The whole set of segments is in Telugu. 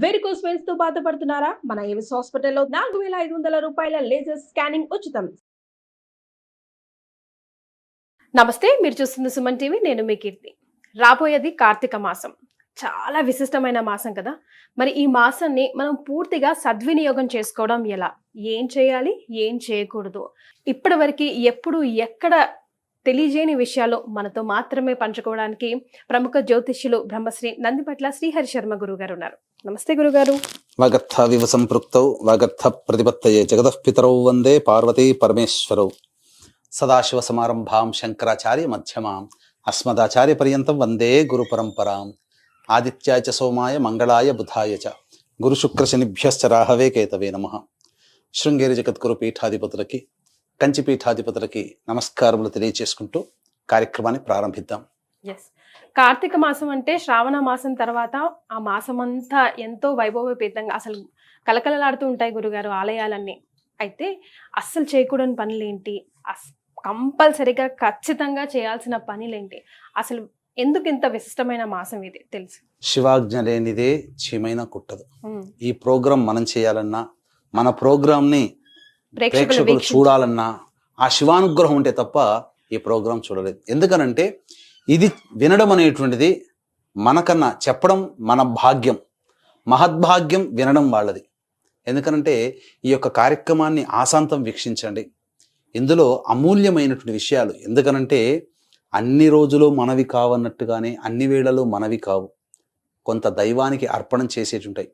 వెరికోస్ వెయిన్స్ తో బాధపడుతున్నారా? మన ఏవిస్ హాస్పిటల్లో 4500 రూపాయల లేజర్ స్కానింగ్ ఉచితం. నమస్తే, మీరు చూస్తున్న సుమన్ టీవీ. నేను మీ కీర్తి. రాబోయేది కార్తీక మాసం. చాలా విశిష్టమైన మాసం కదా. మరి ఈ మాసాన్ని మనం పూర్తిగా సద్వినియోగం చేసుకోవడం ఎలా? ఏం చేయాలి, ఏం చేయకూడదు? ఇప్పటివరకు ఎప్పుడు ఎక్కడ తెలియజేయని విషయాలు మనతో మాత్రమే పంచుకోవడానికి ప్రముఖ జ్యోతిష్యులు బ్రహ్మశ్రీ నందిపట్ల శ్రీహరి శర్మ గురుగారు ఉన్నారు. నమస్తే గురుగారు. వాగర్థ వివ సంపృక్తౌ వాగర్థ ప్రతిపత్తయే జగతః పితరౌ వందే పార్వతీ పరమేశ్వరౌ. సదాశివ సమారంభాం శంకరాచార్య మధ్యమాం అస్మదాచార్య పర్యంతం వందే గురు పరంపరాం. ఆదిత్యాయ చ సోమాయ మంగళాయ బుధాయ చ గురు శుక్ర శనిభ్యశ్చ రాహవే కేతవే నమః. శృంగేరి జగద్గురు పీఠాధిపతులకి, కంచి పీఠాధిపతులకి నమస్కారములు తెలియచేసుకుంటూ కార్యక్రమాన్ని ప్రారంభిద్దాం. కార్తీక మాసం అంటే శ్రావణ మాసం తర్వాత ఆ మాసం అంతా ఎంతో వైభవపేతంగా అసలు కలకలలాడుతూ ఉంటాయి గురుగారు ఆలయాలన్నీ. అయితే అస్సలు చేయకూడని పనులేంటి, కంపల్సరిగా ఖచ్చితంగా చేయాల్సిన పనులేంటి, అసలు ఎందుకు ఇంత విశిష్టమైన మాసం ఇది తెలుసు? శివాజ్ఞ లేనిదే చీమైనా కుట్టదు. ఈ ప్రోగ్రాం మనం చేయాలన్నా, మన ప్రోగ్రాంని ప్రేక్షకులు చూడాలన్నా ఆ శివానుగ్రహం ఉంటే తప్ప ఈ ప్రోగ్రాం చూడలేదు. ఎందుకనంటే ఇది వినడం అనేటువంటిది మనకన్నా చెప్పడం మన భాగ్యం, మహద్భాగ్యం వినడం వాళ్ళది. ఎందుకనంటే ఈ యొక్క కార్యక్రమాన్ని ఆశాంతం వీక్షించండి. ఇందులో అమూల్యమైనటువంటి విషయాలు. ఎందుకనంటే అన్ని రోజులు మనవి కావన్నట్టుగానే అన్ని వేళలు మనవి కావు. కొంత దైవానికి అర్పణం చేసేటుంటాయి.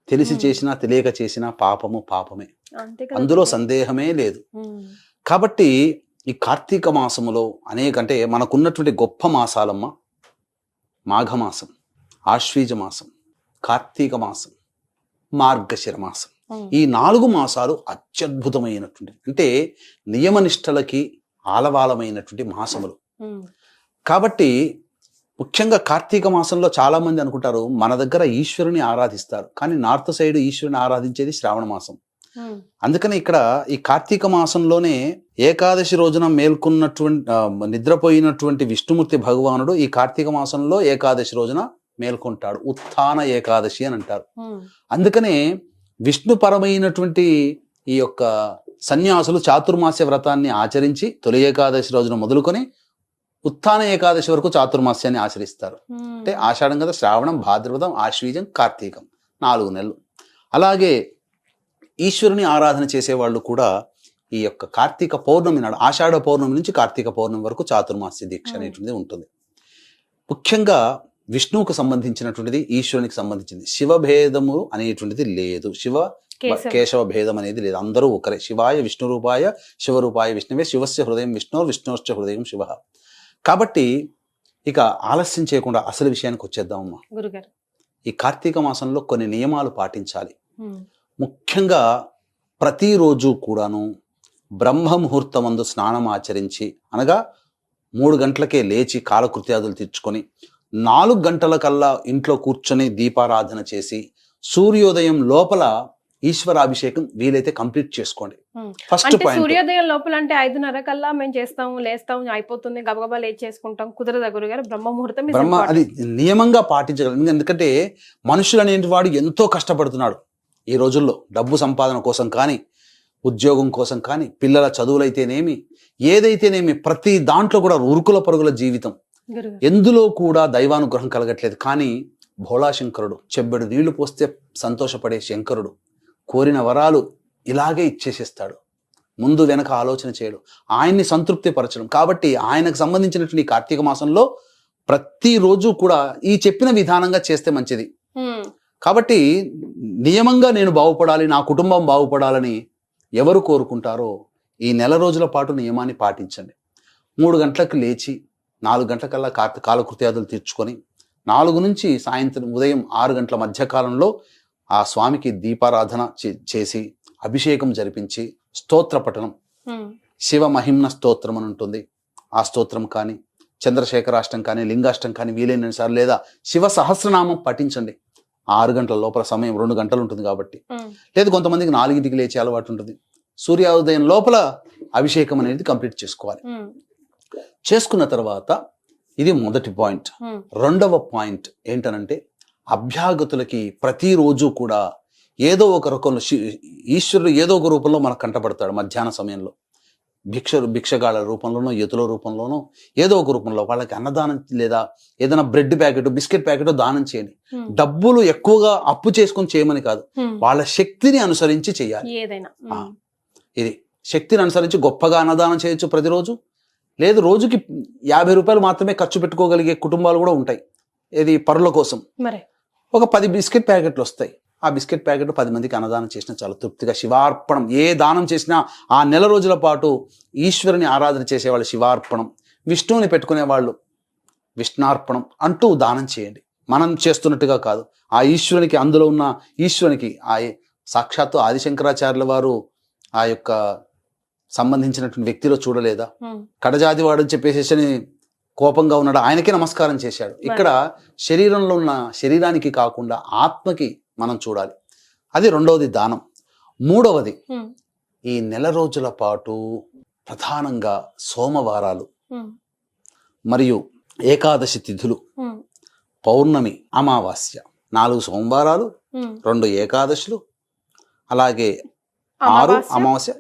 తెలిసి చేసినా తెలియక చేసినా పాపము పాపమే, అందులో సందేహమే లేదు. కాబట్టి ఈ కార్తీక మాసములో అంటే మనకున్నటువంటి గొప్ప మాసాలమ్మ మాఘమాసం, ఆశ్వీజ మాసం, కార్తీక మాసం, మార్గశిర మాసం. ఈ 4 మాసాలు అత్యద్భుతమైనటువంటి, అంటే నియమనిష్టలకి ఆలవాలమైనటువంటి మాసములు. కాబట్టి ముఖ్యంగా కార్తీక మాసంలో చాలా మంది అనుకుంటారు మన దగ్గర ఈశ్వరుని ఆరాధిస్తారు, కానీ నార్త్ సైడ్ ఈశ్వరుని ఆరాధించేది శ్రావణ మాసం. అందుకని ఇక్కడ ఈ కార్తీక మాసంలోనే ఏకాదశి రోజున మేల్కొన్నటువంటి నిద్రపోయినటువంటి విష్ణుమూర్తి భగవానుడు ఈ కార్తీక మాసంలో ఏకాదశి రోజున మేల్కొంటాడు. ఉత్థాన ఏకాదశి అని అంటారు. అందుకనే విష్ణుపరమైనటువంటి ఈ యొక్క సన్యాసులు చాతుర్మాస్య వ్రతాన్ని ఆచరించి తొలి ఏకాదశి రోజున మొదలుకొని ఉత్థాన ఏకాదశి వరకు చాతుర్మాస్యాన్ని ఆచరిస్తారు. అంటే ఆషాఢం కదా, శ్రావణం, భాద్రపదం, ఆశ్వీజం, కార్తీకం 4 నెలలు. అలాగే ఈశ్వరుని ఆరాధన చేసేవాళ్ళు కూడా ఈ యొక్క కార్తీక పౌర్ణమి నాడు, ఆషాఢ పౌర్ణమి నుంచి కార్తీక పౌర్ణమి వరకు చాతుర్మాస్య దీక్ష అనేటువంటిది ఉంటుంది. ముఖ్యంగా విష్ణువుకు సంబంధించినటువంటిది, ఈశ్వరునికి సంబంధించింది. శివభేదము అనేటువంటిది లేదు, కేశవ భేదం అనేది లేదు. అందరూ ఒకరే. శివాయ విష్ణు రూపాయ శివరూపాయ విష్ణువే, శివస్య హృదయం విష్ణు విష్ణుశ్చ హృదయం శివ. కాబట్టి ఇక ఆలస్యం చేయకుండా అసలు విషయానికి వచ్చేద్దామమ్మా. ఈ కార్తీక మాసంలో కొన్ని నియమాలు పాటించాలి. ముఖ్యంగా ప్రతిరోజు కూడాను బ్రహ్మ ముహూర్తమందు స్నానం ఆచరించి, అనగా 3 గంటలకే లేచి కాలకృత్యాదులు తీర్చుకొని 4 గంటల కల్లా ఇంట్లో కూర్చొని దీపారాధన చేసి సూర్యోదయం లోపల ఈశ్వరాభిషేకం వీలైతే కంప్లీట్ చేసుకోండి. ఫస్ట్ పాయింట్, సూర్యోదయం లోపల అంటే 5:30 కల్లా మేము చేస్తాము, లేస్తాము, అయిపోతుంది, గబగబా లేచి చేసుకుంటాం, కుదరదా గురుగారు? బ్రహ్మ ముహూర్తం అది నియమంగా పాటించగలం. ఎందుకంటే మనుషులు అనేటి వాడు ఎంతో కష్టపడుతున్నాడు ఈ రోజుల్లో. డబ్బు సంపాదన కోసం కానీ, ఉద్యోగం కోసం కానీ, పిల్లల చదువులైతేనేమి, ఏదైతేనేమి, ప్రతి దాంట్లో కూడా ఉరుకుల పరుగుల జీవితం. ఎందులో కూడా దైవానుగ్రహం కలగట్లేదు. కానీ భోళాశంకరుడు, చెబ్బెడు నీళ్లు పోస్తే సంతోషపడే శంకరుడు కోరిన వరాలు ఇలాగే ఇచ్చేసేస్తాడు. ముందు వెనక ఆలోచన చేయడు, ఆయన్ని సంతృప్తి పరచడం. కాబట్టి ఆయనకు సంబంధించినటువంటి కార్తీక మాసంలో ప్రతిరోజు కూడా ఈ చెప్పిన విధానంగా చేస్తే మంచిది. కాబట్టి నియమంగా నేను బాగుపడాలి, నా కుటుంబం బాగుపడాలని ఎవరు కోరుకుంటారో ఈ నెల రోజుల పాటు నియమాన్ని పాటించండి. 3 గంటలకు లేచి 4 గంటలకల్లా కాలకృత్యాదులు తీర్చుకొని 4 నుంచి సాయంత్రం ఉదయం 6 గంటల మధ్యకాలంలో ఆ స్వామికి దీపారాధన చేసి అభిషేకం జరిపించి స్తోత్ర పఠనం, శివ మహిమ్న స్తోత్రం అని ఉంటుంది, ఆ స్తోత్రం కానీ, చంద్రశేఖరాష్టం కానీ, లింగాష్టం కానీ వీలైన సార్లు, లేదా శివ సహస్రనామం పఠించండి. 6 గంటల లోపల సమయం 2 గంటలు ఉంటుంది కాబట్టి. లేదు కొంతమందికి 4ంటికి లేచే అలవాటు ఉంటుంది. సూర్యోదయం లోపల అభిషేకం అనేది కంప్లీట్ చేసుకోవాలి. చేసుకున్న తర్వాత ఇది మొదటి పాయింట్. రెండవ పాయింట్ ఏంటనంటే అభ్యాగతులకి ప్రతిరోజు కూడా ఏదో ఒక రూపంలో ఈశ్వరుడు ఏదో ఒక రూపంలో మనకు కంటపడతాడు. మధ్యాహ్న సమయంలో భిక్షగాళ్ళ రూపంలోనో, యతుల రూపంలోనో, ఏదో ఒక రూపంలో వాళ్ళకి అన్నదానం లేదా ఏదైనా బ్రెడ్ ప్యాకెట్, బిస్కెట్ ప్యాకెట్ దానం చేయండి. డబ్బులు ఎక్కువగా అప్పు చేసుకొని చేయమని కాదు, వాళ్ళ శక్తిని అనుసరించి చేయాలి. ఇది శక్తిని అనుసరించి గొప్పగా అన్నదానం చేయొచ్చు ప్రతిరోజు. లేదు రోజుకి 50 రూపాయలు మాత్రమే ఖర్చు పెట్టుకోగలిగే కుటుంబాలు కూడా ఉంటాయి. ఇది పరుల కోసం. ఒక 10 బిస్కెట్ ప్యాకెట్లు వస్తాయి. ఆ బిస్కెట్ ప్యాకెట్ 10 మందికి అన్నదానం చేసినా చాలా తృప్తిగా శివార్పణం. ఏ దానం చేసినా ఆ నెల రోజుల పాటు ఈశ్వరుని ఆరాధన చేసేవాళ్ళు శివార్పణం, విష్ణువుని పెట్టుకునే వాళ్ళు విష్ణార్పణం అంటూ దానం చేయండి. మనం చేస్తున్నట్టుగా కాదు, ఆ ఈశ్వరునికి, అందులో ఉన్న ఈశ్వరునికి, ఆ సాక్షాత్తు ఆదిశంకరాచార్యుల వారు ఆ యొక్క సంబంధించినటువంటి వ్యక్తిలో చూడలేదా? కడజాతి వాడు అని చెప్పేసి కోపంగా ఉన్నాడు, ఆయనకే నమస్కారం చేశాడు. ఇక్కడ శరీరంలో ఉన్న శరీరానికి కాకుండా ఆత్మకి మనం చూడాలి. అది రెండవది దానం. మూడవది, ఈ నెల రోజుల పాటు ప్రధానంగా సోమవారాలు మరియు ఏకాదశి తిథులు, పౌర్ణమి, అమావాస్య, 4 సోమవారాలు, 2 ఏకాదశులు, అలాగే 6 అమావాస్య,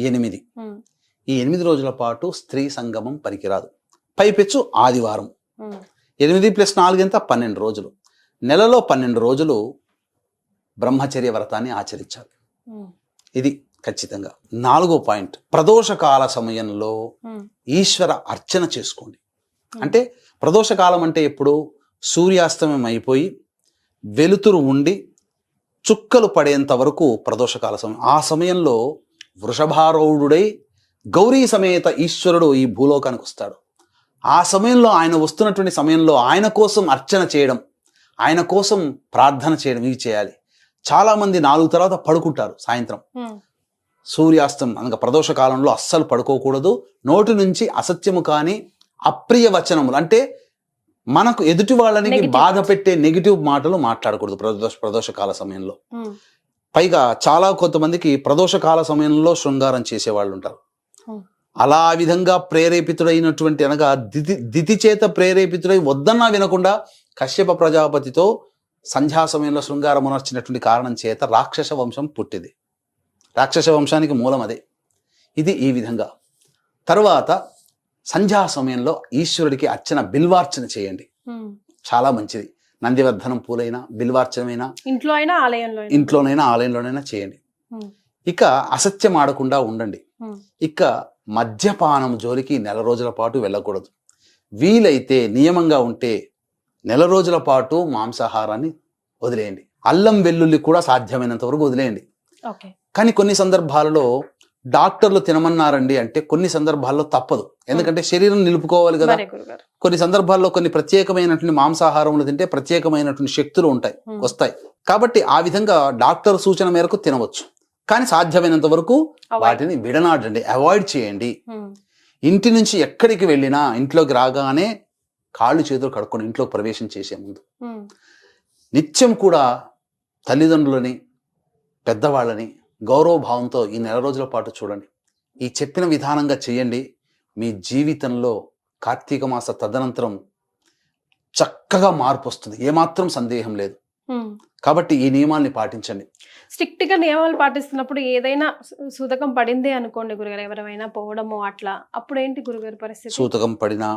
8. ఈ 8 రోజుల పాటు స్త్రీ సంగమం పనికిరాదు. పైపెచ్చు ఆదివారం. 8 + 4 ఎంత? 12 రోజులు. నెలలో 12 రోజులు బ్రహ్మచర్య వ్రతాన్ని ఆచరించాలి. ఇది ఖచ్చితంగా. 4వ పాయింట్, ప్రదోషకాల సమయంలో ఈశ్వర అర్చన చేసుకోండి. అంటే ప్రదోషకాలం అంటే ఎప్పుడు? సూర్యాస్తమయం అయిపోయి వెలుతురు ఉండి చుక్కలు పడేంత వరకు ప్రదోషకాల సమయం. ఆ సమయంలో వృషభారూఢుడై గౌరీ సమేత ఈశ్వరుడు ఈ భూలోకానికి వస్తాడు. ఆ సమయంలో ఆయన వస్తున్నటువంటి సమయంలో ఆయన కోసం అర్చన చేయడం, ఆయన కోసం ప్రార్థన చేయడం, ఇవి చేయాలి. చాలా మంది 4 తర్వాత పడుకుంటారు. సాయంత్రం సూర్యాస్తం అనగా ప్రదోష కాలంలో అస్సలు పడుకోకూడదు. నోటి నుంచి అసత్యము కానీ అప్రియ వచనములు, అంటే మనకు ఎదుటి వాళ్ళని బాధ పెట్టే నెగిటివ్ మాటలు మాట్లాడకూడదు ప్రదోషకాల సమయంలో. పైగా చాలా కొంతమందికి ప్రదోషకాల సమయంలో శృంగారం చేసేవాళ్ళు ఉంటారు. అలా ఆ విధంగా ప్రేరేపితుడైనటువంటి అనగా దితి చేత ప్రేరేపితుడై వద్దన్నా వినకుండా కశ్యప ప్రజాపతితో సంధ్యా సమయంలో శృంగారం ఉనర్చినటువంటి కారణం చేత రాక్షస వంశం పుట్టింది. రాక్షస వంశానికి మూలం అదే. ఇది ఈ విధంగా. తరువాత సంధ్యా సమయంలో ఈశ్వరుడికి అర్చన, బిల్వార్చన చేయండి. చాలా మంచిది. నందివర్ధనం పూలైనా, బిల్వార్చనమైనా ఇంట్లోనైనా ఆలయంలోనైనా చేయండి. ఇక అసత్యం ఆడకుండా ఉండండి. ఇక మద్యపానం జోలికి 4 రోజుల పాటు వెళ్ళకూడదు. వీలైతే నియమంగా ఉంటే 4 రోజుల పాటు మాంసాహారాన్ని వదిలేయండి. అల్లం వెల్లుల్లి కూడా సాధ్యమైనంత వరకు వదిలేయండి. కానీ కొన్ని సందర్భాలలో డాక్టర్లు తినమన్నారండి అంటే కొన్ని సందర్భాల్లో తప్పదు. ఎందుకంటే శరీరం నిలుపుకోవాలి కదా. కొన్ని సందర్భాల్లో కొన్ని ప్రత్యేకమైనటువంటి మాంసాహారములు తింటే ప్రత్యేకమైనటువంటి శక్తులు వస్తాయి. కాబట్టి ఆ విధంగా డాక్టర్ సూచన మేరకు తినవచ్చు. కానీ సాధ్యమైనంత వరకు వాటిని విడనాడండి, అవాయిడ్ చేయండి. ఇంటి నుంచి ఎక్కడికి వెళ్ళినా ఇంట్లోకి రాగానే కాళ్ళు చేతులు కడుక్కొని ఇంట్లోకి ప్రవేశం చేసే ముందు నిత్యం కూడా తల్లిదండ్రులని, పెద్దవాళ్ళని గౌరవభావంతో ఈ 4 రోజుల పాటు చూడండి. ఈ చెప్పిన విధానంగా చేయండి. మీ జీవితంలో కార్తీక మాస తదనంతరం చక్కగా మార్పు వస్తుంది, ఏమాత్రం సందేహం లేదు. కాబట్టి ఈ నియమాల్ని పాటించండి. స్ట్రిక్ట్ గా నియమాలు పాటిస్తున్నప్పుడు ఏదైనా సూతకం పడిందే అనుకోండి గురుగారు, ఎవరైనా పోవడము అట్లా, అప్పుడు ఏంటి గురుగారు పరిస్థితి? సూతకం పడినా,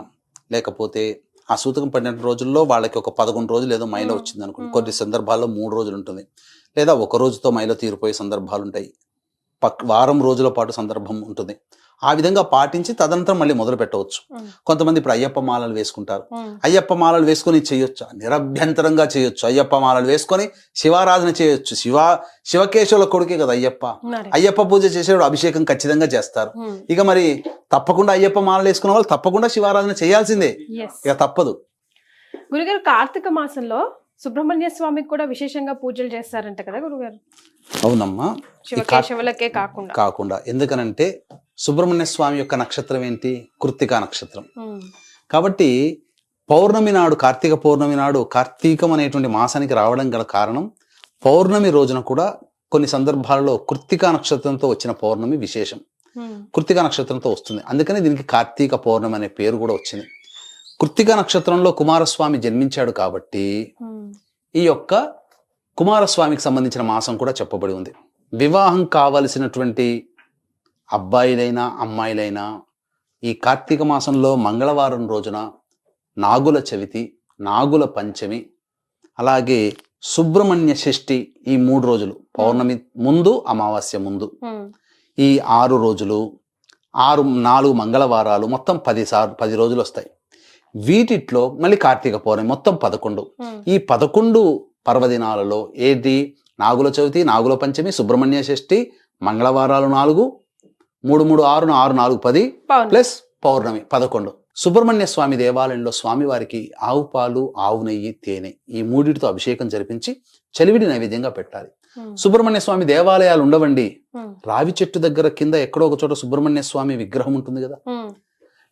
లేకపోతే ఆ సూతకం పడిన రోజుల్లో వాళ్ళకి ఒక 11 రోజులు ఏదో మైల వచ్చింది అనుకోండి. కొన్ని సందర్భాల్లో 3 రోజులు ఉంటుంది, లేదా 1 రోజుతో మైల తీరిపోయే సందర్భాలు ఉంటాయి. వారం రోజుల పాటు సందర్భం ఉంటుంది. ఆ విధంగా పాటించి తదనంతరం మళ్ళీ మొదలు పెట్టవచ్చు. కొంతమంది ఇప్పుడు అయ్యప్ప మాలలు వేసుకుంటారు. అయ్యప్ప మాలలు వేసుకొని చేయొచ్చు, నిరభ్యంతరంగా చేయొచ్చు. అయ్యప్ప మాలలు వేసుకొని శివారాధన చేయొచ్చు. శివకేశవుల కొడుకే కదా అయ్యప్ప. అయ్యప్ప పూజ చేసేవాడు అభిషేకం ఖచ్చితంగా చేస్తారు. ఇక మరి తప్పకుండా అయ్యప్ప మాలలు వేసుకున్న వాళ్ళు తప్పకుండా శివారాధన చేయాల్సిందే, ఇక తప్పదు. గురుగారు, కార్తీక మాసంలో సుబ్రహ్మణ్య స్వామికి కూడా విశేషంగా పూజలు చేస్తారంట కదా గురుగారు? అవునమ్మా, శివకేశవులకే కాకుండా. ఎందుకనంటే సుబ్రహ్మణ్య స్వామి యొక్క నక్షత్రం ఏంటి? కృత్తికా నక్షత్రం. కాబట్టి పౌర్ణమి నాడు, కార్తీక పౌర్ణమి నాడు, కార్తీకం అనేటువంటి మాసానికి రావడం గల కారణం పౌర్ణమి రోజున కూడా కొన్ని సందర్భాల్లో కృత్తికా నక్షత్రంతో వచ్చిన పౌర్ణమి విశేషం. కృత్తికా నక్షత్రంతో వస్తుంది, అందుకని దీనికి కార్తీక పౌర్ణమి అనే పేరు కూడా వచ్చింది. కృత్తికా నక్షత్రంలో కుమారస్వామి జన్మించాడు కాబట్టి ఈ యొక్క కుమారస్వామికి సంబంధించిన మాసం కూడా చెప్పబడి ఉంది. వివాహం కావలసినటువంటి అబ్బాయిలైనా అమ్మాయిలైనా ఈ కార్తీక మాసంలో మంగళవారం రోజున నాగుల చవితి, నాగుల పంచమి, అలాగే సుబ్రహ్మణ్య షష్ఠి, ఈ 3 రోజులు, పౌర్ణమి ముందు అమావాస్య ముందు, ఈ 6 రోజులు, 4 మంగళవారాలు, మొత్తం 10 రోజులు వస్తాయి. వీటిట్లో మళ్ళీ కార్తీక పౌర్ణమి మొత్తం 11. ఈ 11 పర్వదినాలలో ఏది నాగుల చవితి, నాగుల పంచమి, సుబ్రహ్మణ్య షష్ఠి, మంగళవారాలు 4, 3 3 6 6 4 10 ప్లస్ పౌర్ణమి 11. సుబ్రహ్మణ్య స్వామి దేవాలయంలో స్వామివారికి ఆవు పాలు, ఆవు నెయ్యి, తేనె, ఈ 3టితో అభిషేకం జరిపించి చలివిడి నైవేద్యంగా పెట్టాలి. సుబ్రహ్మణ్య స్వామి దేవాలయాలు ఉండవండి, రావి చెట్టు దగ్గర కింద ఎక్కడో ఒక చోట సుబ్రహ్మణ్య స్వామి విగ్రహం ఉంటుంది కదా,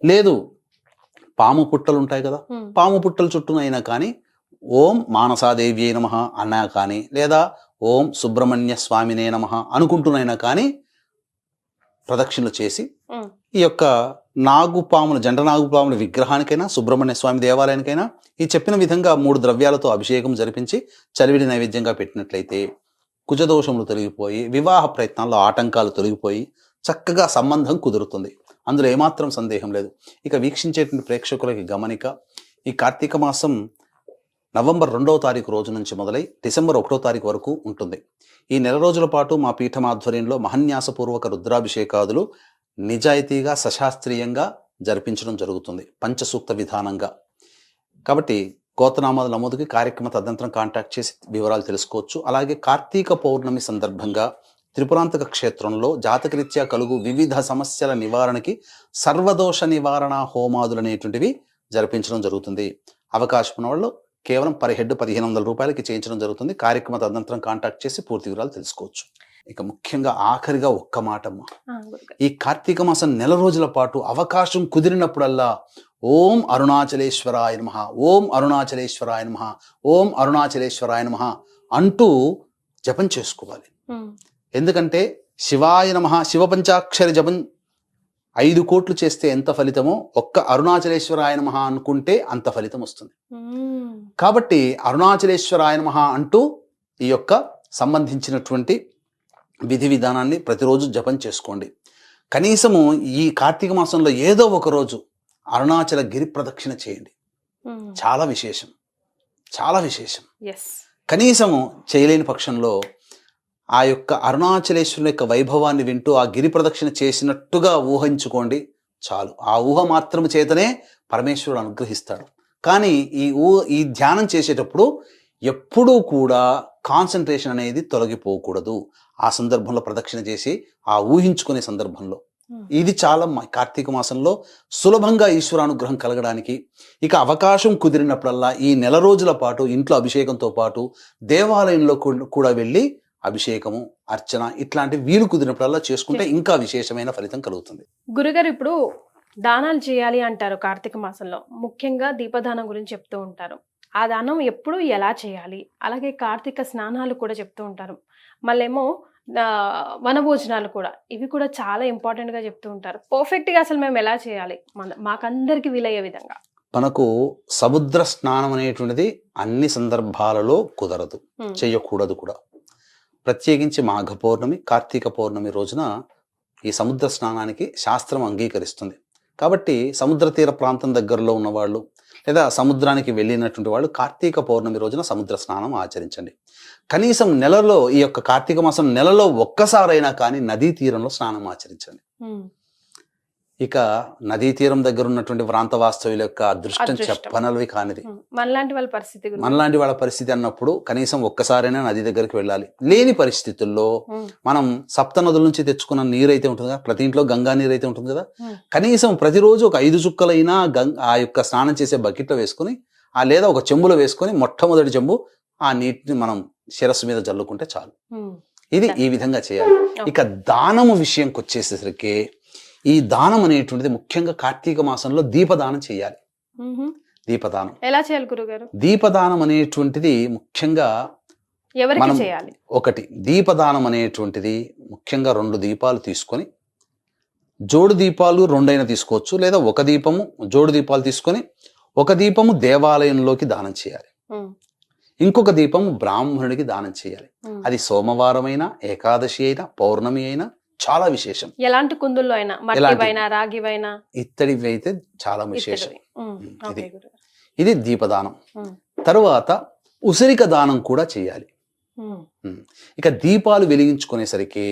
లేదు పాము పుట్టలు ఉంటాయి కదా, పాము పుట్టల చుట్టూనైనా కానీ ఓం మానసాదేవి అయిన నమః అన్నా కానీ, లేదా ఓం సుబ్రహ్మణ్య స్వామినే నమః అనుకుంటూనైనా కానీ ప్రదక్షిణలు చేసి ఈ యొక్క నాగుపాముల, జంట నాగుపాముల విగ్రహానికైనా, సుబ్రహ్మణ్య స్వామి దేవాలయానికైనా ఈ చెప్పిన విధంగా 3 ద్రవ్యాలతో అభిషేకం జరిపించి చలివిడి నైవేద్యంగా పెట్టినట్లయితే కుజదోషములు తొలగిపోయి, వివాహ ప్రయత్నాల్లో ఆటంకాలు తొలగిపోయి చక్కగా సంబంధం కుదురుతుంది. అందులో ఏమాత్రం సందేహం లేదు. ఇక వీక్షించేటువంటి ప్రేక్షకులకి గమనిక, ఈ కార్తీక మాసం నవంబర్ 2వ తారీఖు రోజు నుంచి మొదలై డిసెంబర్ 1వ తారీఖు వరకు ఉంటుంది. ఈ నెల రోజుల పాటు మా పీఠం ఆధ్వర్యంలో మహన్యాసపూర్వక రుద్రాభిషేకాదులు నిజాయితీగా, సశాస్త్రీయంగా జరిపించడం జరుగుతుంది, పంచసూక్త విధానంగా. కాబట్టి గోత్రనామాల నమోదుకి కార్యక్రమ తదనంతరం కాంటాక్ట్ చేసి వివరాలు తెలుసుకోవచ్చు. అలాగే కార్తీక పౌర్ణమి సందర్భంగా త్రిపురాంతక క్షేత్రంలో జాతకరీత్యా కలుగు వివిధ సమస్యల నివారణకి సర్వదోష నివారణ హోమాదులు అనేటువంటివి జరిపించడం జరుగుతుంది. అవకాశం ఉన్న వాళ్ళు కేవలం పర్ హెడ్ 1500 రూపాయలకి చేయించడం జరుగుతుంది. కార్యక్రమ తదనంతరం కాంటాక్ట్ చేసి పూర్తి వివరాలు తెలుసుకోవచ్చు. ఇక ముఖ్యంగా ఆఖరిగా ఒక్క మాటమ్మ, ఈ కార్తీక మాసం నెల రోజుల పాటు అవకాశం కుదిరినప్పుడల్లా ఓం అరుణాచలేశ్వరాయ నమః, ఓం అరుణాచలేశ్వరాయ నమః, ఓం అరుణాచలేశ్వరాయ నమః అంటూ జపం చేసుకోవాలి. ఎందుకంటే శివాయ నమః, శివ పంచాక్షరి జపం 5 కోట్లు చేస్తే ఎంత ఫలితమో ఒక్క అరుణాచలేశ్వరాయ నమః అనుకుంటే అంత ఫలితం వస్తుంది. కాబట్టి అరుణాచలేశ్వరాయ నమః అంటూ ఈ యొక్క సంబంధించినటువంటి విధి విధానాన్ని ప్రతిరోజు జపం చేసుకోండి. కనీసము ఈ కార్తీక మాసంలో ఏదో ఒక రోజు అరుణాచల గిరి ప్రదక్షిణ చేయండి. చాలా విశేషం, చాలా విశేషం. కనీసము చేయలేని పక్షంలో ఆ యొక్క అరుణాచలేశ్వరుని యొక్క వైభవాన్ని వింటూ ఆ గిరి ప్రదక్షిణ చేసినట్టుగా ఊహించుకోండి చాలు. ఆ ఊహ మాత్రం చేతనే పరమేశ్వరుడు అనుగ్రహిస్తాడు. కానీ ఈ ధ్యానం చేసేటప్పుడు ఎప్పుడూ కూడా కాన్సన్ట్రేషన్ అనేది తొలగిపోకూడదు. ఆ సందర్భంలో ప్రదక్షిణ చేసి ఆ ఊహించుకునే సందర్భంలో ఇది చాలా కార్తీక మాసంలో సులభంగా ఈశ్వరానుగ్రహం కలగడానికి. ఇక అవకాశం కుదిరినప్పుడల్లా ఈ నెల రోజుల పాటు ఇంట్లో అభిషేకంతో పాటు దేవాలయంలో కూడా వెళ్ళి అభిషేకము, అర్చన ఇట్లాంటి వీలు కుదిరినప్పుడల్లా చేసుకుంటే ఇంకా విశేషమైన ఫలితం కలుగుతుంది. గురుగారు, ఇప్పుడు దానాలు చేయాలి అంటారు కార్తీక మాసంలో, ముఖ్యంగా దీపదానం గురించి చెప్తూ ఉంటారు. ఆ దానం ఎప్పుడు ఎలా చేయాలి, అలాగే కార్తీక స్నానాలు కూడా చెప్తూ ఉంటారు. మళ్ళేమో వనభోజనాలు కూడా, ఇవి కూడా చాలా ఇంపార్టెంట్ గా చెప్తూ ఉంటారు. పర్ఫెక్ట్ గా అసలు మేము ఎలా చేయాలి మాకందరికి వీలయ్యే విధంగా? మనకు సముద్ర స్నానం అనేటువంటిది అన్ని సందర్భాలలో కుదరదు, చేయకూడదు కూడా. ప్రత్యేకించి మాఘ పౌర్ణమి, కార్తీక పౌర్ణమి రోజున ఈ సముద్ర స్నానానికి శాస్త్రం అంగీకరిస్తుంది. కాబట్టి సముద్ర తీర ప్రాంతం దగ్గరలో ఉన్నవాళ్ళు లేదా సముద్రానికి వెళ్ళినటువంటి వాళ్ళు కార్తీక పౌర్ణమి రోజున సముద్ర స్నానం ఆచరించండి. కనీసం నెలలో, ఈ యొక్క కార్తీక మాసం నెలలో ఒక్కసారైనా కానీ నదీ తీరంలో స్నానం ఆచరించండి. ఇక నదీ తీరం దగ్గర ఉన్నటువంటి ప్రాంత వాస్తవ్యుల యొక్క అదృష్టం చెప్పనలవి కానిది. మనలాంటి వాళ్ళ పరిస్థితి అన్నప్పుడు కనీసం ఒక్కసారైనా నది దగ్గరికి వెళ్ళాలి. లేని పరిస్థితుల్లో మనం సప్త నదుల నుంచి తెచ్చుకున్న నీరు అయితే ఉంటుంది కదా, ప్రతి ఇంట్లో గంగా నీరు అయితే ఉంటుంది కదా, కనీసం ప్రతిరోజు ఒక 5 చుక్కలైనా ఆ యొక్క స్నానం చేసే బకెట్లో వేసుకుని, లేదా ఒక చెంబులో వేసుకొని మొట్టమొదటి చెంబు ఆ నీటిని మనం శిరస్సు మీద జల్లుకుంటే చాలు. ఇది ఈ విధంగా చేయాలి. ఇక దానము విషయంకి వచ్చేసరికి ఈ దానం అనేటువంటిది ముఖ్యంగా కార్తీక మాసంలో దీపదానం చేయాలి. దీపదానం ఎలా చేయాలి గురుగారు? దీపదానం అనేటువంటిది ముఖ్యంగా ఎవరికి చేయాలి? ఒకటి, దీపదానం అనేటువంటిది ముఖ్యంగా 2 దీపాలు తీసుకొని, జోడు దీపాలు 2 అయినా తీసుకోవచ్చు, లేదా ఒక దీపము, జోడు దీపాలు తీసుకొని ఒక దీపము దేవాలయంలోకి దానం చేయాలి. ఇంకొక దీపం బ్రాహ్మణుడికి దానం చేయాలి. అది సోమవారం అయినా, ఏకాదశి అయినా, పౌర్ణమి అయినా చాలా విశేషం. ఎలాంటి కుందుల్లో అయినా, మట్టివైనా రాగివైనా, ఇత్తడివి అయితే చాలా విశేషం. ఓకే ఇది గురుగారు. ఇది దీపదానం. తరువాత ఉసిరిక దానం కూడా చేయాలి. ఇక దీపాలు వెలిగించుకునేసరికి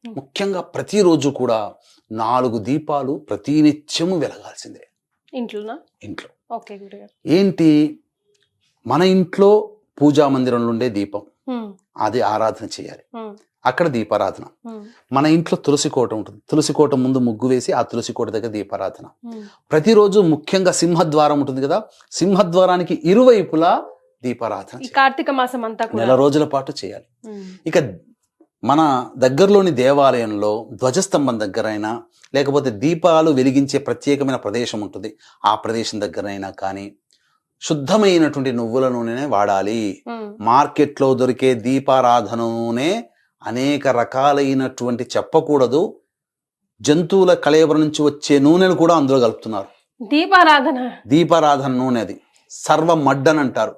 ముఖ్యంగా ప్రతిరోజు కూడా 4 దీపాలు ప్రతినిత్యము వెలగాల్సిందే ఇంట్లో. ఓకే గురుగారు. ఏంటి, మన ఇంట్లో పూజా మందిరంలో ఉండే దీపం, అది ఆరాధన చేయాలి. అక్కడ దీపారాధన. మన ఇంట్లో తులసి కోట ఉంటుంది, తులసి కోట ముందు ముగ్గు వేసి ఆ తులసి కోట దగ్గర దీపారాధన. ప్రతిరోజు ముఖ్యంగా సింహద్వారం ఉంటుంది కదా, సింహద్వారానికి ఇరువైపులా దీపారాధన కార్తీక మాసం అంతా నెల రోజుల పాటు చేయాలి. ఇక మన దగ్గరలోని దేవాలయంలో ధ్వజస్తంభం దగ్గరైనా, లేకపోతే దీపాలు వెలిగించే ప్రత్యేకమైన ప్రదేశం ఉంటుంది, ఆ ప్రదేశం దగ్గరైనా కానీ శుద్ధమైనటువంటి నువ్వుల నూనెనే వాడాలి. మార్కెట్లో దొరికే దీపారాధన నూనె అనేక రకాలైనటువంటి చెప్పకూడదు, జంతువుల కళేబర నుంచి వచ్చే నూనెలు కూడా అందులో కలుపుతున్నారు. దీపారాధన నూనె అది సర్వ మడ్డని అంటారు.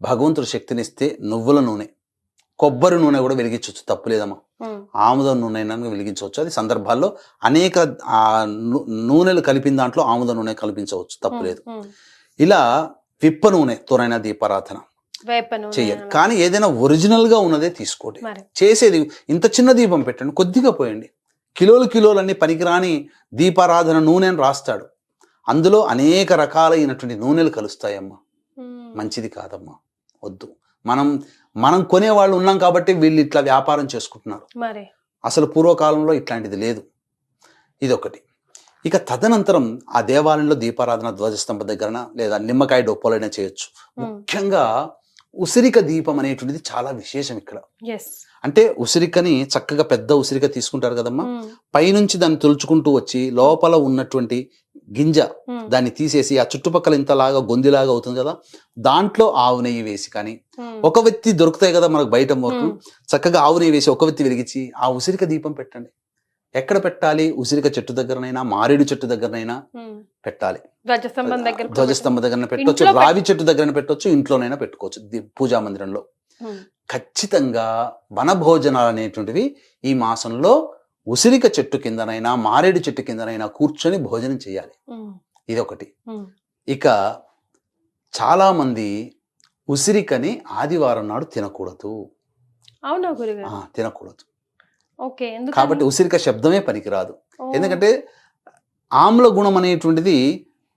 భగవంతుడు శక్తినిస్తే నువ్వుల నూనె, కొబ్బరి నూనె కూడా వెలిగించవచ్చు, తప్పులేదమ్మా. ఆముదం నూనె వెలిగించవచ్చు, అది సందర్భాల్లో అనేక నూనెలు కలిపిన దాంట్లో ఆముద నూనె కల్పించవచ్చు, తప్పులేదు. ఇలా విప్ప నూనెతోనైనా దీపారాధన చెయ్యాలి. కానీ ఏదైనా ఒరిజినల్ గా ఉన్నదే తీసుకోండి. చేసేది ఇంత చిన్న దీపం పెట్టండి, కొద్దిగా పోయండి. కిలోలన్నీ పనికిరాని దీపారాధన నూనె అని రాస్తాడు, అందులో అనేక రకాలైనటువంటి నూనెలు కలుస్తాయమ్మా. మంచిది కాదమ్మా, వద్దు. మనం కొనేవాళ్ళు ఉన్నాం కాబట్టి వీళ్ళు ఇట్లా వ్యాపారం చేసుకుంటున్నారు. అసలు పూర్వకాలంలో ఇట్లాంటిది లేదు. ఇదొకటి. ఇక తదనంతరం ఆ దేవాలయంలో దీపారాధన ధ్వజస్తంభ దగ్గర లేదా నిమ్మకాయ డొప్పలైనా చేయొచ్చు. ముఖ్యంగా ఉసిరిక దీపం అనేటువంటిది చాలా విశేషం ఇక్కడ. అంటే ఉసిరికని చక్కగా పెద్ద ఉసిరిక తీసుకుంటారు కదమ్మా, పైనుంచి దాన్ని తులుచుకుంటూ వచ్చి లోపల ఉన్నటువంటి గింజ దాన్ని తీసేసి ఆ చుట్టుపక్కల ఇంతలాగా గొందిలాగా అవుతుంది కదా, దాంట్లో ఆవు నెయ్యి వేసి, కానీ ఒక వ్యక్తి దొరుకుతాయి కదా మనకు బయట వరకు, చక్కగా ఆవు నెయ్యి వేసి ఒక వ్యక్తి వెలిగించి ఆ ఉసిరిక దీపం పెట్టండి. ఎక్కడ పెట్టాలి? ఉసిరిక చెట్టు దగ్గరనైనా, మారేడు చెట్టు దగ్గరనైనా పెట్టాలి. ధ్వజస్తంభం దగ్గర పెట్టవచ్చు, రావి చెట్టు దగ్గర పెట్టవచ్చు, ఇంట్లోనైనా పెట్టుకోవచ్చు. పూజా మందిరంలో ఖచ్చితంగా వనభోజనాలు అనేటువంటివి ఈ మాసంలో ఉసిరిక చెట్టు కిందనైనా, మారేడు చెట్టు కిందనైనా కూర్చొని భోజనం చేయాలి. ఇదొకటి. ఇక చాలా మంది ఉసిరికని ఆదివారం నాడు తినకూడదు. తినకూడదు. కాబట్టి ఉసిరిక శబ్దమే పనికిరాదు. ఎందుకంటే ఆమ్ల గుణం అనేటువంటిది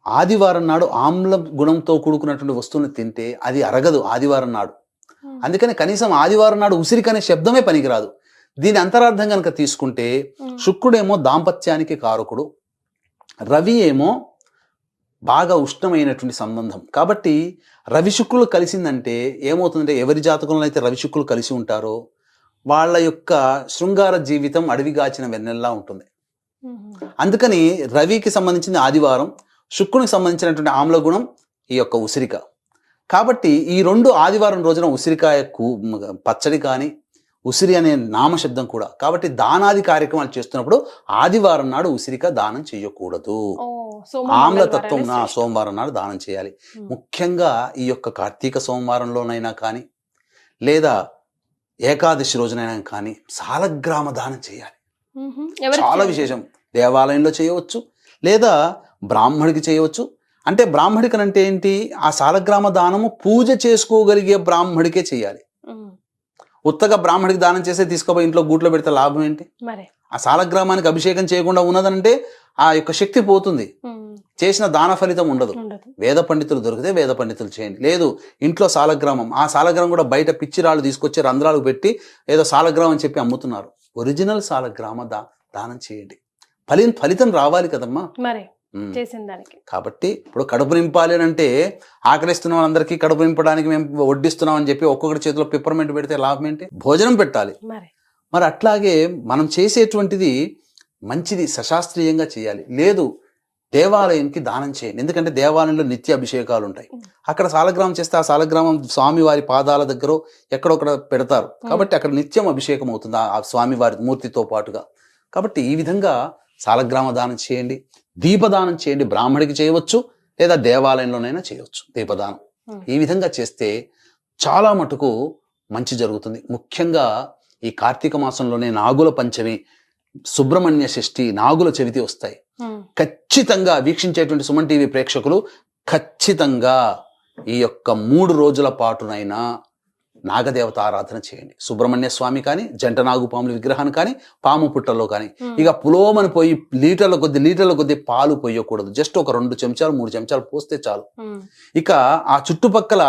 ఆదివారం నాడు ఆమ్ల గుణంతో కూడుకున్నటువంటి వస్తువుని తింటే అది అరగదు ఆదివారం నాడు. అందుకని కనీసం ఆదివారం నాడు ఉసిరిక అనే శబ్దమే పనికిరాదు. దీని అంతరార్థం కనుక తీసుకుంటే శుక్రుడేమో దాంపత్యానికి కారకుడు, రవి ఏమో బాగా ఉష్ణమైనటువంటి సంబంధం. కాబట్టి రవి శుక్రులు కలిసిందంటే ఏమవుతుందంటే, ఎవరి జాతకంలో అయితే రవి శుక్రులు కలిసి ఉంటారో వాళ్ళ యొక్క శృంగార జీవితం అడవిగాచిన వెన్నెల్లా ఉంటుంది. అందుకని రవికి సంబంధించిన ఆదివారం, శుక్రునికి సంబంధించినటువంటి ఆమ్ల గుణం ఈ యొక్క ఉసిరిక. కాబట్టి ఈ రెండు ఆదివారం రోజున ఉసిరికాయ పచ్చడి కానీ, ఉసిరి అనే నామశబ్దం కూడా. కాబట్టి దానాది కార్యక్రమాలు చేస్తున్నప్పుడు ఆదివారం నాడు ఉసిరిక దానం చేయకూడదు. ఆమ్లతత్వం సోమవారం నాడు దానం చేయాలి. ముఖ్యంగా ఈ యొక్క కార్తీక సోమవారంలోనైనా కానీ, లేదా ఏకాదశి రోజునైనా కానీ సాలగ్రామ దానం చేయాలి. చాలా విశేషం. దేవాలయంలో చేయవచ్చు, లేదా బ్రాహ్మడికి చేయవచ్చు. అంటే బ్రాహ్మడికి అంటే ఏంటి? ఆ సాలగ్రామ దానము పూజ చేసుకోగలిగే బ్రాహ్మడికే చేయాలి. ఉత్తగా బ్రాహ్మడికి దానం చేస్తే తీసుకోపోయి ఇంట్లో గూట్లో పెడితే లాభం ఏంటి? ఆ సాలగ్రామానికి అభిషేకం చేయకుండా ఉన్నదంటే ఆ యొక్క శక్తి పోతుంది, చేసిన దాన ఫలితం ఉండదు. వేద పండితులు దొరికితే వేద పండితులు చేయండి. లేదు ఇంట్లో సాలగ్రామం, ఆ సాలగ్రామం కూడా బయట పిచ్చిరాళ్ళు తీసుకొచ్చి రంధ్రాలు పెట్టి ఏదో సాలగ్రామం చెప్పి అమ్ముతున్నారు. ఒరిజినల్ సాలగ్రామ దానం చేయండి. ఫలితం రావాలి కదమ్మా. కాబట్టి ఇప్పుడు కడుపు నింపాలి అంటే ఆకలిస్తున్న వాళ్ళందరికీ కడుపు నింపడానికి మేము వడ్డిస్తున్నాం అని చెప్పి ఒక్కొక్కటి చేతిలో పిప్పర్మెంట్ పెడితే లాభం ఏంటి? భోజనం పెట్టాలి. మరి అట్లాగే మనం చేసేటువంటిది మంచిది, సశాస్త్రీయంగా చేయాలి. లేదు దేవాలయంకి దానం చేయండి. ఎందుకంటే దేవాలయంలో నిత్య అభిషేకాలు ఉంటాయి. అక్కడ సాలగ్రామం చేస్తే ఆ సాలగ్రామం స్వామివారి పాదాల దగ్గర ఎక్కడొక్కడ పెడతారు. కాబట్టి అక్కడ నిత్యం అభిషేకం అవుతుంది ఆ స్వామివారి మూర్తితో పాటుగా. కాబట్టి ఈ విధంగా సాలగ్రామ దానం చేయండి, దీపదానం చేయండి. బ్రాహ్మడికి చేయవచ్చు, లేదా దేవాలయంలోనైనా చేయవచ్చు దీపదానం. ఈ విధంగా చేస్తే చాలా మటుకు మంచి జరుగుతుంది. ముఖ్యంగా ఈ కార్తీక మాసంలోనే నాగుల పంచమి, సుబ్రహ్మణ్య షష్ఠి, నాగుల చవితి వస్తాయి. ఖచ్చితంగా వీక్షించేటువంటి సుమన్ టీవీ ప్రేక్షకులు ఖచ్చితంగా ఈ యొక్క 3 రోజుల పాటునైనా నాగదేవత ఆరాధన చేయండి. సుబ్రహ్మణ్య స్వామి కానీ, జంట నాగుపాముల విగ్రహాన్ని కానీ, పాము పుట్టలో కానీ ఇక పులోమని పోయి లీటర్ల కొద్ది పాలు పోయకూడదు. జస్ట్ ఒక 2 చెంచాలు 3 చెంచాలు పోస్తే చాలు. ఇక ఆ చుట్టుపక్కల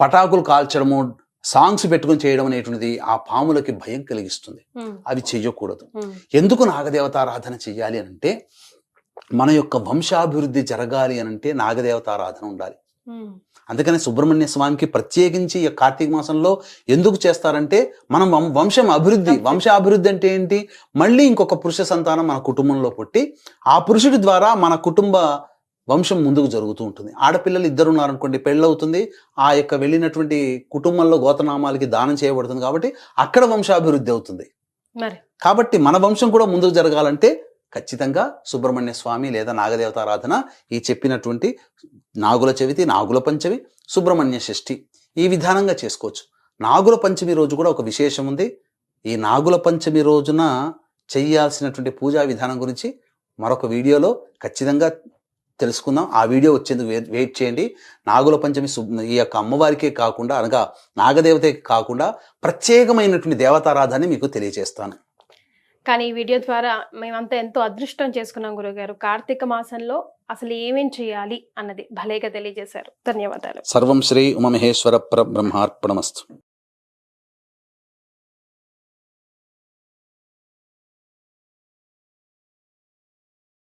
పటాకులు కాల్చడము, సాంగ్స్ పెట్టుకుని చేయడం అనేటువంటిది ఆ పాములకి భయం కలిగిస్తుంది. అవి చెయ్యకూడదు. ఎందుకు నాగదేవత ఆరాధన చెయ్యాలి అంటే, మన యొక్క వంశాభివృద్ధి జరగాలి అనంటే నాగదేవత ఆరాధన ఉండాలి. అందుకని సుబ్రహ్మణ్య స్వామికి ప్రత్యేకించి ఈ కార్తీక మాసంలో ఎందుకు చేస్తారంటే, మనం వంశాభివృద్ధి అంటే ఏంటి, మళ్ళీ ఇంకొక పురుష సంతానం మన కుటుంబంలో పుట్టి ఆ పురుషుడి ద్వారా మన కుటుంబ వంశం ముందుకు జరుగుతూ ఉంటుంది. ఆడపిల్లలు 2 ఉన్నారనుకోండి, పెళ్ళవుతుంది, ఆ యొక్క వెళ్ళినటువంటి కుటుంబంలో గోత్రనామాలకి దానం చేయబడుతుంది, కాబట్టి అక్కడ వంశాభివృద్ధి అవుతుంది. కాబట్టి మన వంశం కూడా ముందుకు జరగాలంటే ఖచ్చితంగా సుబ్రహ్మణ్య స్వామి లేదా నాగదేవత ఆరాధన, ఈ చెప్పినటువంటి నాగుల చవితి, నాగుల పంచమి, సుబ్రహ్మణ్య షష్ఠి ఈ విధానంగా చేసుకోవచ్చు. నాగుల పంచమి రోజు కూడా ఒక విశేషం ఉంది. ఈ నాగుల పంచమి రోజున చేయాల్సినటువంటి పూజా విధానం గురించి మరొక వీడియోలో ఖచ్చితంగా తెలుసుకుందాం. ఆ వీడియో వచ్చేందుకు వెయిట్ చేయండి. నాగుల పంచమి ఈ యొక్క అమ్మవారికే కాకుండా, అనగా నాగదేవతకి కాకుండా ప్రత్యేకమైనటువంటి దేవతారాధాన్ని మీకు తెలియజేస్తాను. కానీ ఈ వీడియో ద్వారా మేమంతా ఎంతో అదృష్టం చేసుకున్నాం గురుగారు. కార్తీక మాసంలో అసలు ఏమేం చేయాలి అన్నది భలేగా తెలియజేశారు. ధన్యవాదాలు. సర్వం శ్రీ ఉమామహేశ్వర పరబ్రహ్మార్పణమస్తు.